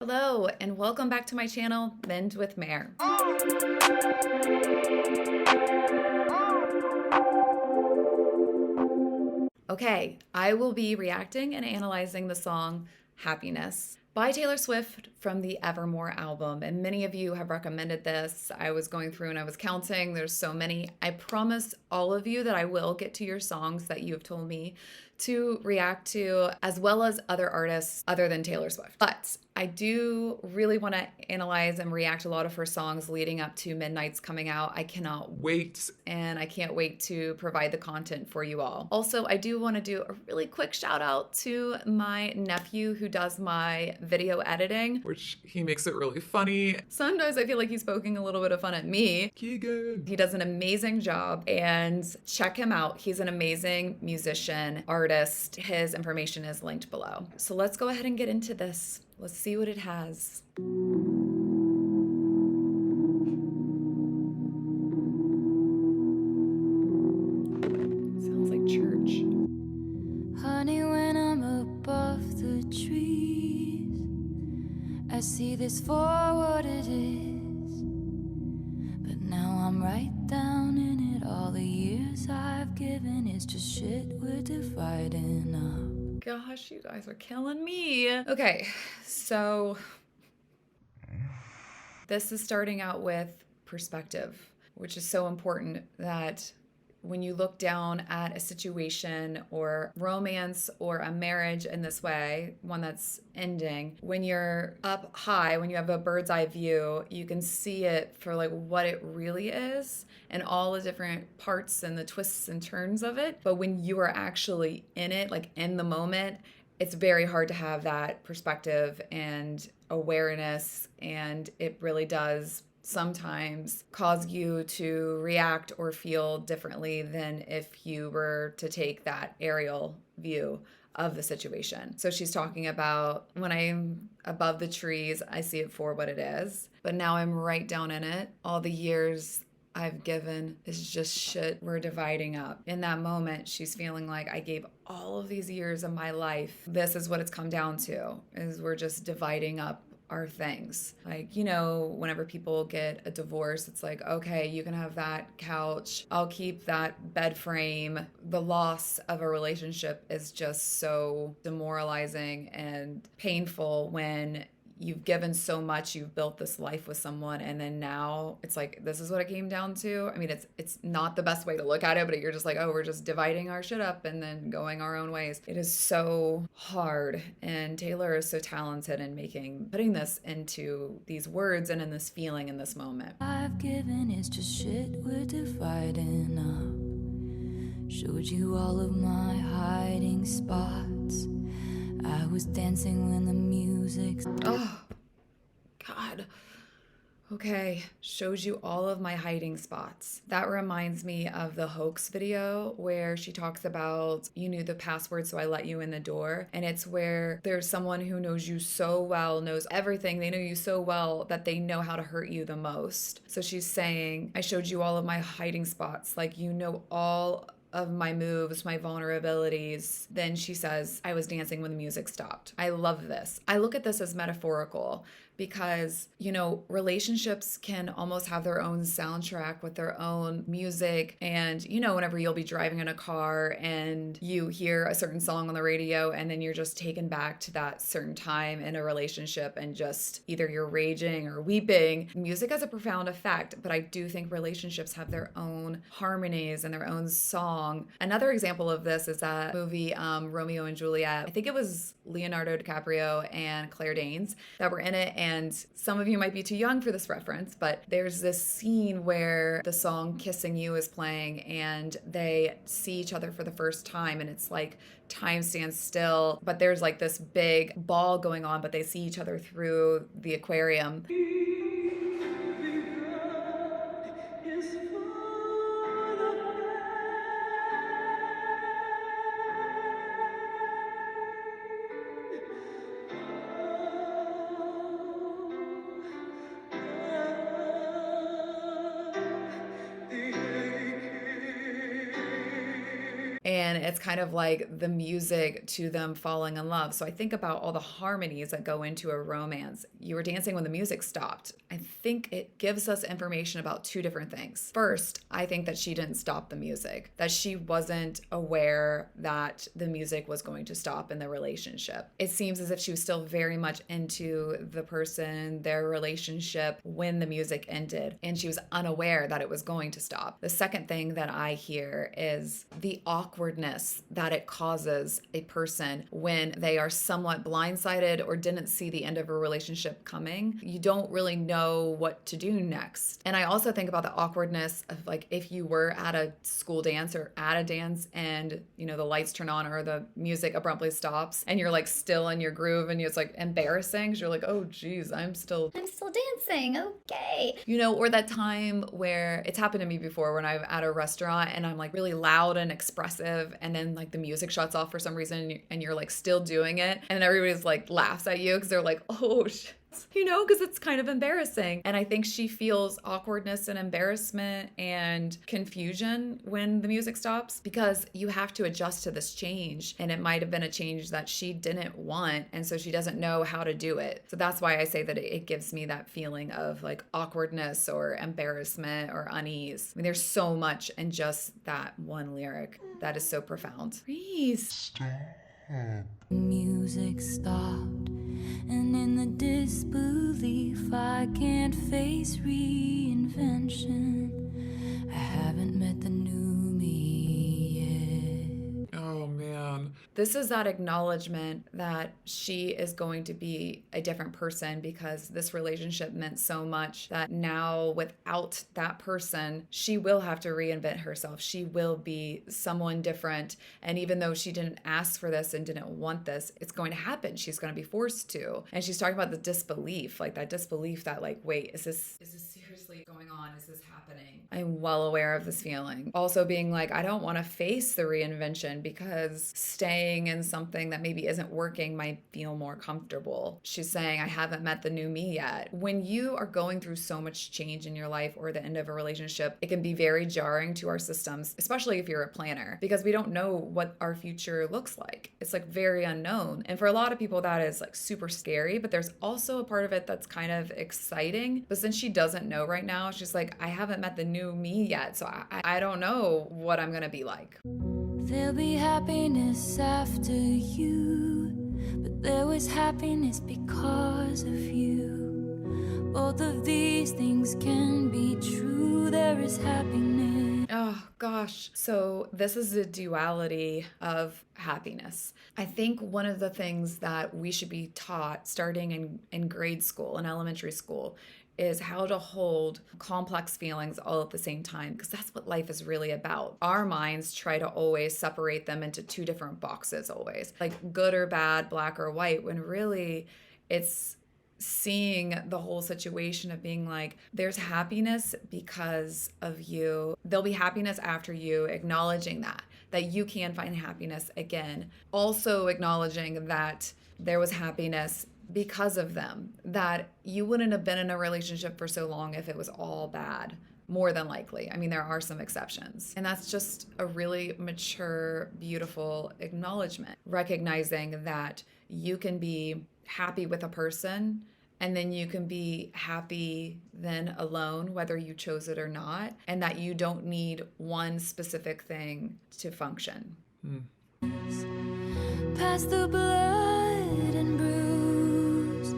Hello, and welcome back to my channel, Mend with Mare. Okay, I will be reacting and analyzing the song Happiness by Taylor Swift from the Evermore album. And many of you have recommended this. I was going through and I was counting. There's so many. I promise all of you that I will get to your songs that you have told me to react to, as well as other artists other than Taylor Swift. But I do really want to analyze and react to a lot of her songs leading up to Midnight's coming out. I cannot wait, and I can't wait to provide the content for you all. Also, I do want to do a really quick shout out to my nephew who does my video editing, which he makes it really funny. Sometimes I feel like he's poking a little bit of fun at me. Keegan. He does an amazing job, and check him out. He's an amazing musician, artist. His information is linked below. So let's go ahead and get into this. Let's see what it has. Sounds like church. Honey, when I'm above the trees, I see this for what it is. But now I'm right down in it. All the years I've given is just shit we're dividing up. Gosh, you guys are killing me. Okay, so this is starting out with perspective, which is so important that when you look down at a situation or romance or a marriage in this way, one that's ending, when you're up high, when you have a bird's eye view, you can see it for like what it really is and all the different parts and the twists and turns of it. But when you are actually in it, like in the moment, it's very hard to have that perspective and awareness, and it really does sometimes cause you to react or feel differently than if you were to take that aerial view of the situation. So she's talking about, when I'm above the trees, I see it for what it is, but now I'm right down in it. All the years I've given is just shit we're dividing up. In that moment, she's feeling like I gave all of these years of my life. This is what it's come down to, is we're just dividing up our things. Like, you know, whenever people get a divorce, it's like, okay, you can have that couch, I'll keep that bed frame. The loss of a relationship is just so demoralizing and painful when you've given so much, you've built this life with someone, and then now it's like, this is what it came down to. I mean, it's not the best way to look at it, but you're just like, oh, we're just dividing our shit up and then going our own ways. It is so hard, and Taylor is so talented in putting this into these words and in this feeling in this moment. I've given is just shit we're dividing up. Showed you all of my hiding spots. I was dancing when the music. Oh, God. Okay, shows you all of my hiding spots. That reminds me of the hoax video where she talks about, you knew the password, so I let you in the door. And it's where there's someone who knows you so well, knows everything. They know you so well that they know how to hurt you the most. So she's saying, I showed you all of my hiding spots. Like, you know all of my moves, my vulnerabilities. Then she says, I was dancing when the music stopped. I love this. I look at this as metaphorical because, you know, relationships can almost have their own soundtrack with their own music. And, you know, whenever you'll be driving in a car and you hear a certain song on the radio, and then you're just taken back to that certain time in a relationship and just either you're raging or weeping. Music has a profound effect, but I do think relationships have their own harmonies and their own song. Another example of this is that movie Romeo and Juliet. I think it was Leonardo DiCaprio and Claire Danes that were in it. And some of you might be too young for this reference, but there's this scene where the song Kissing You is playing and they see each other for the first time, and it's like time stands still, but there's like this big ball going on, but they see each other through the aquarium. And then it's kind of like the music to them falling in love. So I think about all the harmonies that go into a romance. You were dancing when the music stopped. I think it gives us information about two different things. First, I think that she didn't stop the music, that she wasn't aware that the music was going to stop in the relationship. It seems as if she was still very much into the person, their relationship when the music ended, and she was unaware that it was going to stop. The second thing that I hear is the awkwardness that it causes a person when they are somewhat blindsided or didn't see the end of a relationship coming. You don't really know what to do next. And I also think about the awkwardness of like if you were at a school dance or at a dance and the lights turn on or the music abruptly stops and you're like still in your groove and it's like embarrassing because you're like, oh geez, I'm still dancing. Okay. or that time where it's happened to me before when I'm at a restaurant and I'm like really loud and expressive and then like the music shuts off for some reason and you're like still doing it and everybody's like laughs at you because they're like, oh shit. Because it's kind of embarrassing. And I think she feels awkwardness and embarrassment and confusion when the music stops because you have to adjust to this change. And it might have been a change that she didn't want. And so she doesn't know how to do it. So that's why I say that it gives me that feeling of like awkwardness or embarrassment or unease. I mean, there's so much in just that one lyric that is so profound. Reese. Music stopped, and in the disbelief I can't face reinvention. I haven't met the new me yet. Oh man. This is that acknowledgement that she is going to be a different person because this relationship meant so much that now without that person, she will have to reinvent herself. She will be someone different. And even though she didn't ask for this and didn't want this, it's going to happen. She's going to be forced to. And she's talking about the disbelief, like that disbelief that like, wait, is this seriously going on? Is this happening? I'm well aware of this feeling. Also being like, I don't want to face the reinvention because staying in something that maybe isn't working might feel more comfortable. She's saying, I haven't met the new me yet. When you are going through so much change in your life or the end of a relationship, it can be very jarring to our systems, especially if you're a planner, because we don't know what our future looks like. It's like very unknown. And for a lot of people, that is like super scary, but there's also a part of it that's kind of exciting. But since she doesn't know right now, she's like, I haven't met the new me yet. So I don't know what I'm going to be like. There'll be happiness after you, but there was happiness because of you. Both of these things can be true. There is happiness. Oh gosh. So this is the duality of happiness. I think one of the things that we should be taught starting in grade school and elementary school is how to hold complex feelings all at the same time, because that's what life is really about. Our minds try to always separate them into two different boxes, always like good or bad, black or white, when really it's seeing the whole situation of being like, there's happiness because of you. There'll be happiness after you, acknowledging that you can find happiness again. Also acknowledging that there was happiness because of them, that you wouldn't have been in a relationship for so long if it was all bad, more than likely. I mean, there are some exceptions. And that's just a really mature, beautiful acknowledgement, recognizing that you can be happy with a person and then you can be happy then alone, whether you chose it or not, and that you don't need one specific thing to function. Past the blood and bruise,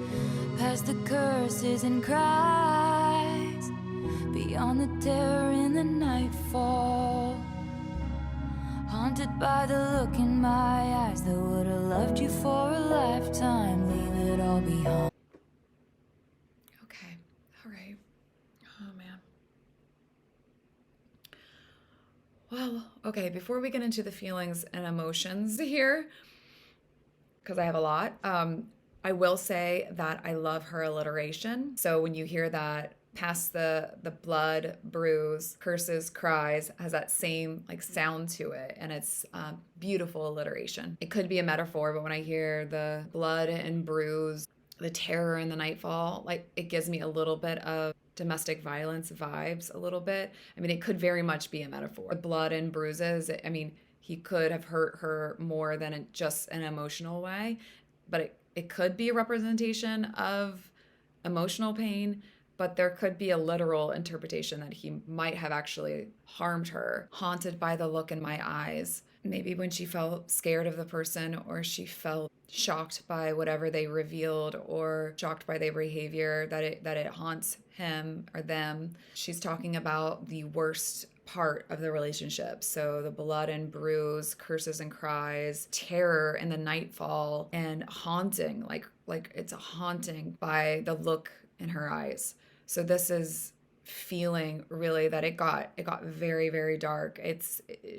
past the curses and cries, beyond the terror in the nightfall, haunted by the look in my eyes that would have loved you for a lifetime. Leave it all behind. Okay, all right. Oh man. Well, okay, before we get into the feelings and emotions here, because I have a lot, I will say that I love her alliteration. So when you hear that past the blood, bruise, curses, cries, has that same like sound to it, and it's beautiful alliteration. It could be a metaphor, but when I hear the blood and bruise, the terror in the nightfall, like it gives me a little bit of domestic violence vibes a little bit. I mean, it could very much be a metaphor. The blood and bruises, I mean, he could have hurt her more than just an emotional way, but it could be a representation of emotional pain, but there could be a literal interpretation that he might have actually harmed her. Haunted by the look in my eyes. Maybe when she felt scared of the person, or she felt shocked by whatever they revealed, or shocked by their behavior, that it haunts him or them. She's talking about the worst part of the relationship. So the blood and bruise, curses and cries, terror in the nightfall, and haunting, like it's a haunting by the look in her eyes. So this is feeling really that it got very, very dark.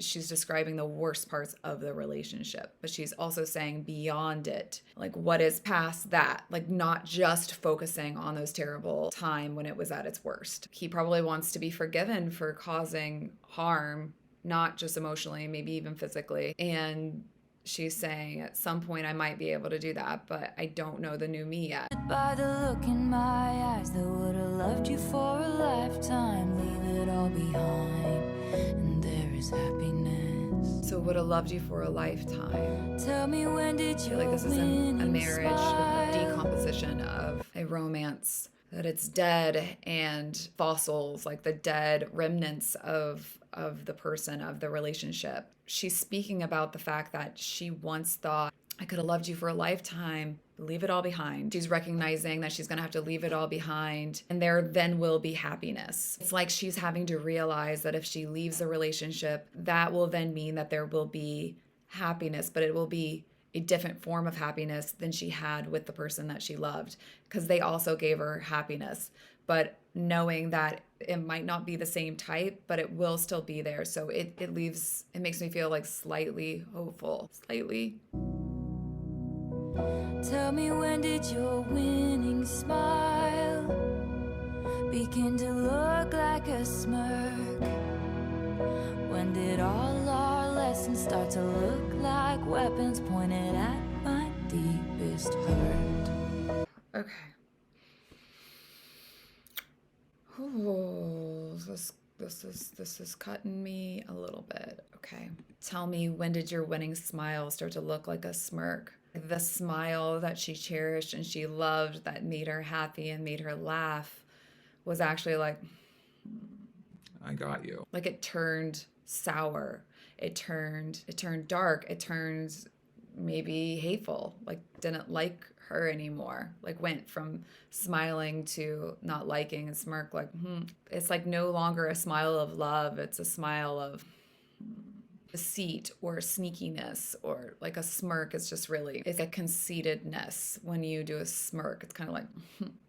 She's describing the worst parts of the relationship, but she's also saying beyond it, like what is past that, like not just focusing on those terrible time when it was at its worst. He probably wants to be forgiven for causing harm, not just emotionally, maybe even physically. And she's saying at some point I might be able to do that, but I don't know the new me yet. By the look in my eyes that would have loved you for a lifetime, leave it all behind, and there is happiness. So would have loved you for a lifetime. Tell me, when did I you feel like this is a marriage, a decomposition of a romance, that it's dead and fossils, like the dead remnants of the person, of the relationship. She's speaking about the fact that she once thought, I could have loved you for a lifetime, leave it all behind. She's recognizing that she's going to have to leave it all behind, and there then will be happiness. It's like she's having to realize that if she leaves the relationship, that will then mean that there will be happiness, but it will be a different form of happiness than she had with the person that she loved, because they also gave her happiness. But knowing that it might not be the same type, but it will still be there. So it makes me feel like slightly hopeful, slightly. Tell me, when did your winning smile begin to look like a smirk? When did all our lessons start to look like weapons pointed at my deepest hurt? Okay. Oh, this is cutting me a little bit. Okay. Tell me, when did your winning smile start to look like a smirk? The smile that she cherished and she loved, that made her happy and made her laugh, was actually like, I got you. like it turned sour. It turned dark. It turned maybe hateful. Like didn't like her anymore. Like went from smiling to not liking, and smirk like, It's like no longer a smile of love. It's a smile of deceit or sneakiness, or like a smirk is just really, it's a conceitedness. When you do a smirk, it's kind of like,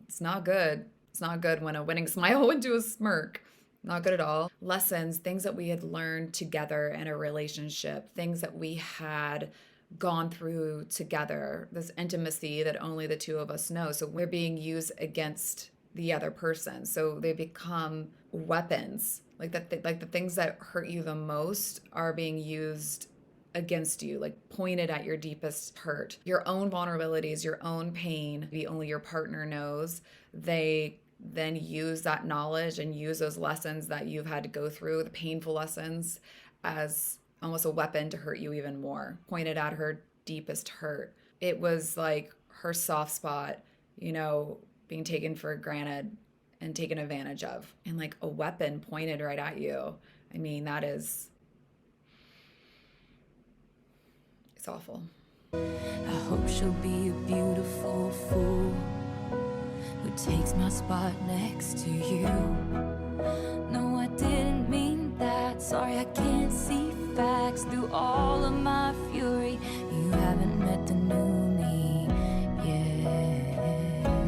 it's not good. It's not good when a winning smile would do a smirk. Not good at all. Lessons, things that we had learned together in a relationship, things that we had gone through together, this intimacy that only the two of us know. So we're being used against the other person. So they become weapons. Like that, like the things that hurt you the most are being used against you, like pointed at your deepest hurt, your own vulnerabilities, your own pain. Maybe only your partner knows. They then use that knowledge and use those lessons that you've had to go through, the painful lessons, as almost a weapon to hurt you even more, pointed at her deepest hurt. It was like her soft spot, being taken for granted and taken advantage of, and like a weapon pointed right at you. I mean, it's awful. I hope she'll be a beautiful fool who takes my spot next to you. No, I didn't mean that. Sorry, I can't see facts through all of my fury. You haven't met the new me yet.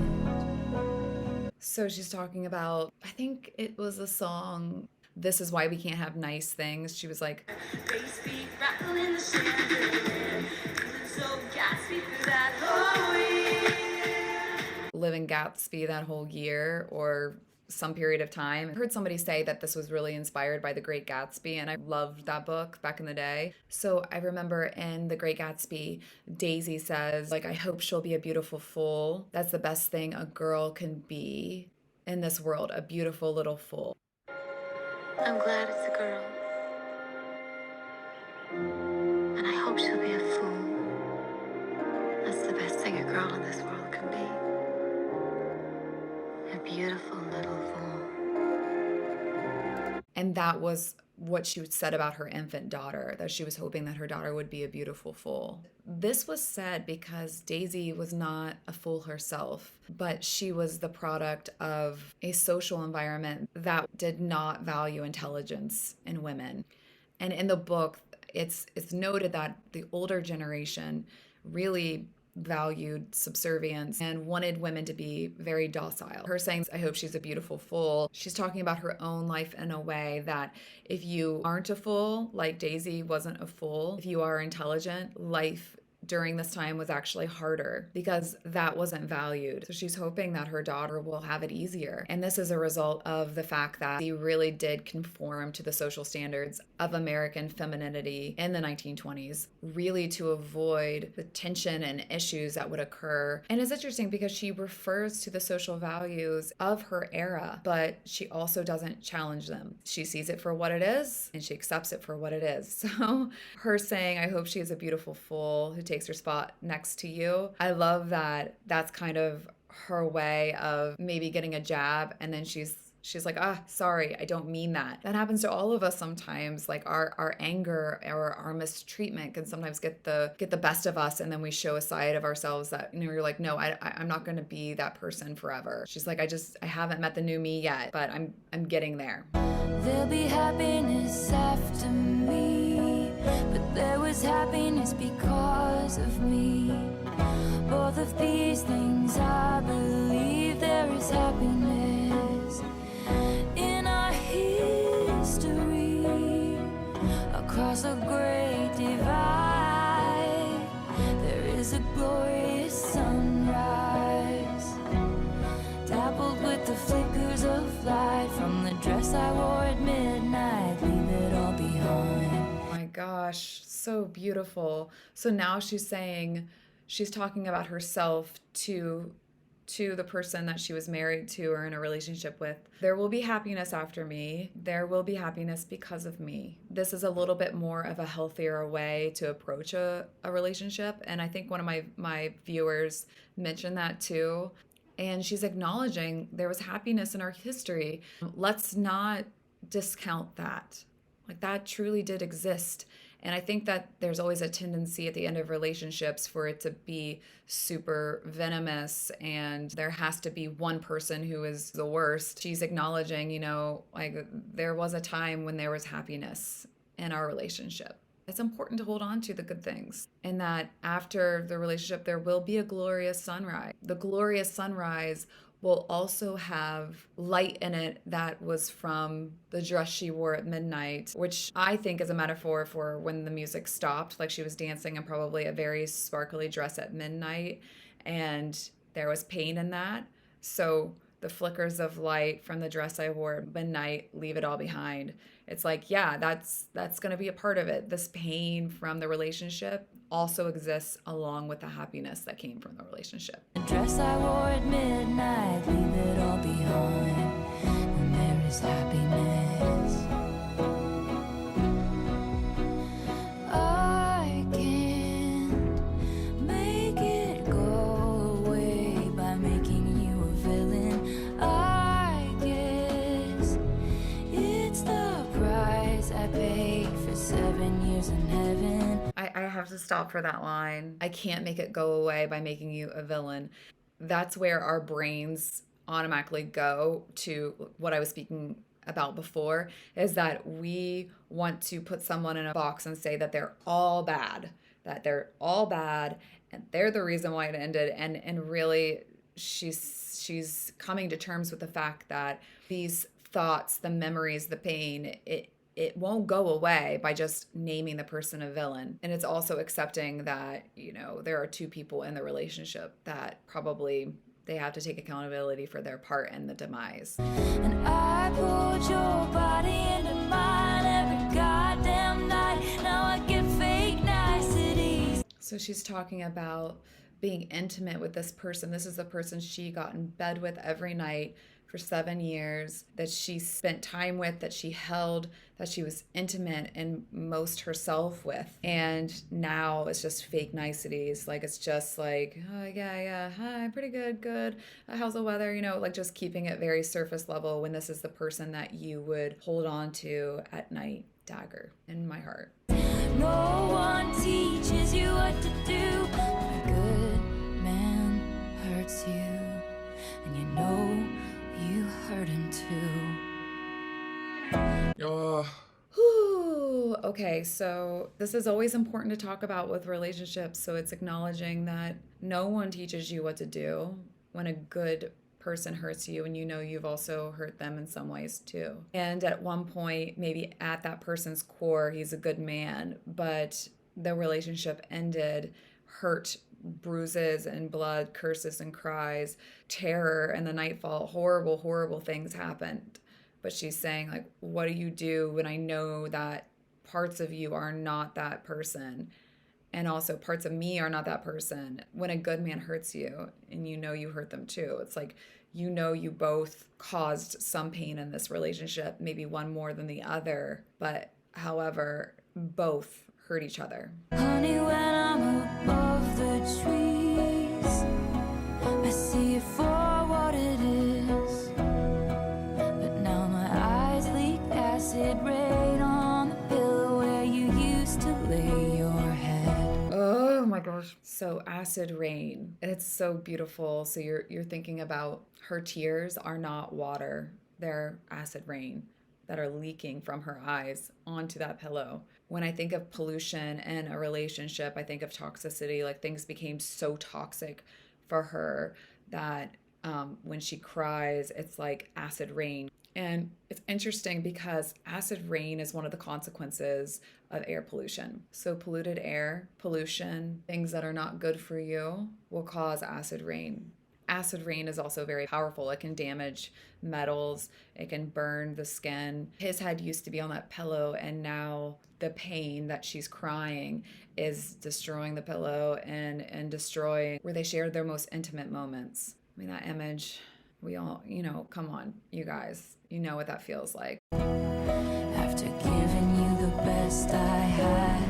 So she's talking about, I think it was the song, This Is Why We Can't Have Nice Things. She was like, Bass beat rattling the chandelier, so gaspy through that whole year. Living Gatsby that whole year, or some period of time. I heard somebody say that this was really inspired by The Great Gatsby, and I loved that book back in the day. So I remember in The Great Gatsby, Daisy says, like, I hope she'll be a beautiful fool. That's the best thing a girl can be in this world, a beautiful little fool. I'm glad it's a girl. And I hope she'll be a fool. That's the best thing a girl in this world can be. A beautiful little fool. And that was what she said about her infant daughter, that she was hoping that her daughter would be a beautiful fool. This was said because Daisy was not a fool herself, but she was the product of a social environment that did not value intelligence in women. And in the book, it's noted that the older generation really valued subservience and wanted women to be very docile. Her saying, I hope she's a beautiful fool, she's talking about her own life in a way that if you aren't a fool, like Daisy wasn't a fool, if you are intelligent, life during this time was actually harder because that wasn't valued. So she's hoping that her daughter will have it easier. And this is a result of the fact that he really did conform to the social standards of American femininity in the 1920s, really to avoid the tension and issues that would occur. And it's interesting because she refers to the social values of her era, but she also doesn't challenge them. She sees it for what it is and she accepts it for what it is. So her saying, I hope she is a beautiful fool who takes her spot next to you. I love that that's kind of her way of maybe getting a jab and then she's like, sorry, I don't mean that. That happens to all of us sometimes. Like our anger or our mistreatment can sometimes get the best of us, and then we show a side of ourselves that, you're like, no, I'm not going to be that person forever. She's like, I haven't met the new me yet, but I'm getting there. There'll be happiness after me, but there was happiness because of me. Both of these things I believe there is happiness in our history. Across a great divide, there is a glorious sunrise, dappled with the flickers of light from the dress I wore at midnight. Leave it all behind. My gosh, so beautiful. So now she's talking about herself to the person that she was married to or in a relationship with. There will be happiness after me. There will be happiness because of me. This is a little bit more of a healthier way to approach a relationship. And I think one of my viewers mentioned that too. And she's acknowledging there was happiness in our history. Let's not discount that. Like, that truly did exist. And I think that there's always a tendency at the end of relationships for it to be super venomous and there has to be one person who is the worst. She's acknowledging, like, there was a time when there was happiness in our relationship. It's important to hold on to the good things, and that after the relationship, there will be a glorious sunrise. The glorious sunrise will also have light in it that was from the dress she wore at midnight, which I think is a metaphor for when the music stopped, like she was dancing in probably a very sparkly dress at midnight, and there was pain in that. So the flickers of light from the dress I wore at midnight, leave it all behind. It's like, yeah, that's going to be a part of it. This pain from the relationship also exists along with the happiness that came from the relationship. The dress I wore at midnight, leave it all behind, and there is happiness. I can't make it go away by making you a villain. I guess it's the price I paid for 7 years in heaven. I have to stop for that line. I can't make it go away by making you a villain. That's where our brains automatically go to what I was speaking about before, is that we want to put someone in a box and say that they're all bad, and they're the reason why it ended. And really, she's coming to terms with the fact that these thoughts, the memories, the pain, it won't go away by just naming the person a villain. And it's also accepting that, there are two people in the relationship that probably they have to take accountability for their part in the demise. And I pulled your body into mine every goddamn night. Now I get fake niceties. So she's talking about being intimate with this person. This is the person she got in bed with every night for 7 years, that she spent time with, that she held, that she was intimate and most herself with. And now it's just fake niceties. Like, it's just like, oh, yeah, hi, pretty good, good. How's the weather? You know, like just keeping it very surface level when this is the person that you would hold on to at night. Dagger in my heart. No one teaches you what to do. When a good man hurts you, and you know you hurt him too. Whew. Okay, so this is always important to talk about with relationships. So it's acknowledging that no one teaches you what to do when a good person hurts you, and you know you've also hurt them in some ways too. And at one point, maybe at that person's core, he's a good man, but the relationship ended, hurt, bruises and blood, curses and cries, terror and the nightfall, horrible, horrible things happened. But she's saying, like, what do you do when I know that parts of you are not that person? And also parts of me are not that person. When a good man hurts you and you know you hurt them too, it's like, you know, you both caused some pain in this relationship, maybe one more than the other, but however, both hurt each other. Honey, when I'm above the trees, I see it for what it is. But now my eyes leak acid rain on the pillow where you used to lay your head. Oh my gosh. So acid rain. It's so beautiful. So you're thinking about her tears are not water. They're acid rain that are leaking from her eyes onto that pillow. When I think of pollution in a relationship, I think of toxicity. Like, things became so toxic for her that when she cries, it's like acid rain. And it's interesting because acid rain is one of the consequences of air pollution. So polluted air, pollution, things that are not good for you will cause acid rain. Acid rain is also very powerful. It can damage metals. It can burn the skin. His head used to be on that pillow, and now the pain that she's crying is destroying the pillow and destroying where they shared their most intimate moments. I mean, that image, we all, you know, come on, you guys, you know what that feels like. After giving you the best I had,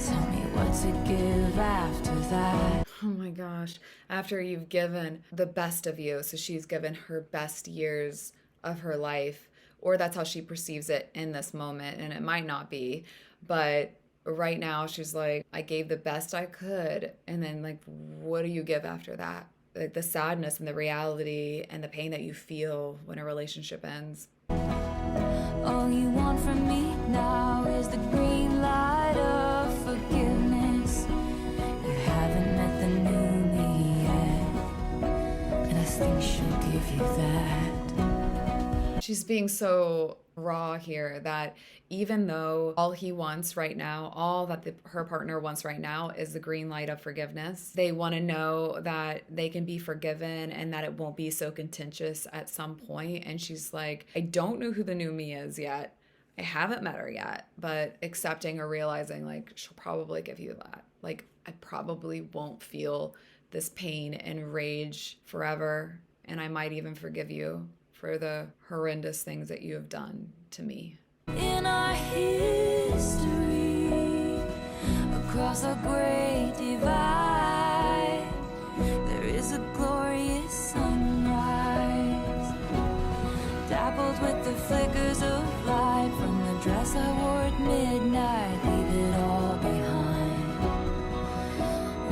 tell me what to give after that. Oh my gosh. After you've given the best of you, so she's given her best years of her life, or that's how she perceives it in this moment, and it might not be, but right now she's like, I gave the best I could, and then, like, what do you give after that? Like, the sadness and the reality and the pain that you feel when a relationship ends. All you want from me now is the green light of forgiveness. You haven't met the new me yet, and I think she'll give you that. She's being so raw here that even though all he wants right now, all that her partner wants right now is the green light of forgiveness, they want to know that they can be forgiven and that it won't be so contentious at some point. And she's like, I don't know who the new me is yet. I haven't met her yet, but accepting or realizing, like, she'll probably give you that. Like, I probably won't feel this pain and rage forever, and I might even forgive you for the horrendous things that you have done to me. In our history, across a great divide, there is a glorious sunrise, dappled with the flickers of light from the dress I wore at midnight. Leave it all behind.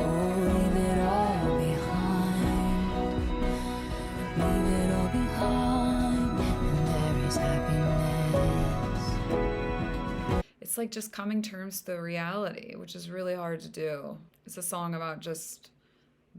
Oh, leave it all behind. Leave it all behind, and there is happiness. It's like just coming to terms to the reality, which is really hard to do. It's a song about just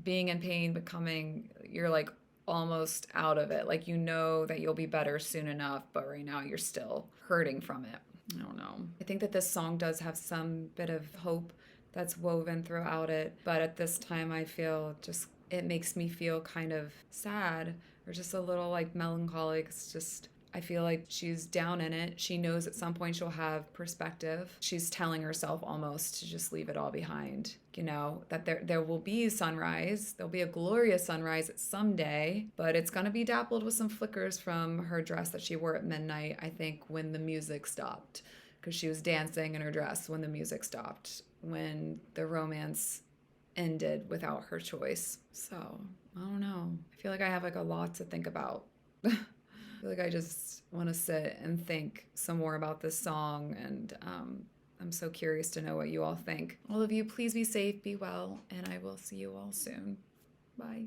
being in pain, becoming, you're like almost out of it. Like, you know that you'll be better soon enough, but right now you're still hurting from it. I don't know. I think that this song does have some bit of hope that's woven throughout it, but at this time I feel just, it makes me feel kind of sad or just a little like melancholic. It's just, I feel like she's down in it. She knows at some point she'll have perspective. She's telling herself almost to just leave it all behind. You know, that there will be sunrise. There'll be a glorious sunrise someday, but it's going to be dappled with some flickers from her dress that she wore at midnight, I think, when the music stopped. Because she was dancing in her dress when the music stopped, when the romance ended without her choice. So, I don't know. I feel like I have like a lot to think about. I feel like I just want to sit and think some more about this song, and I'm so curious to know what you all think. All of you, please be safe, be well, and I will see you all soon. Bye.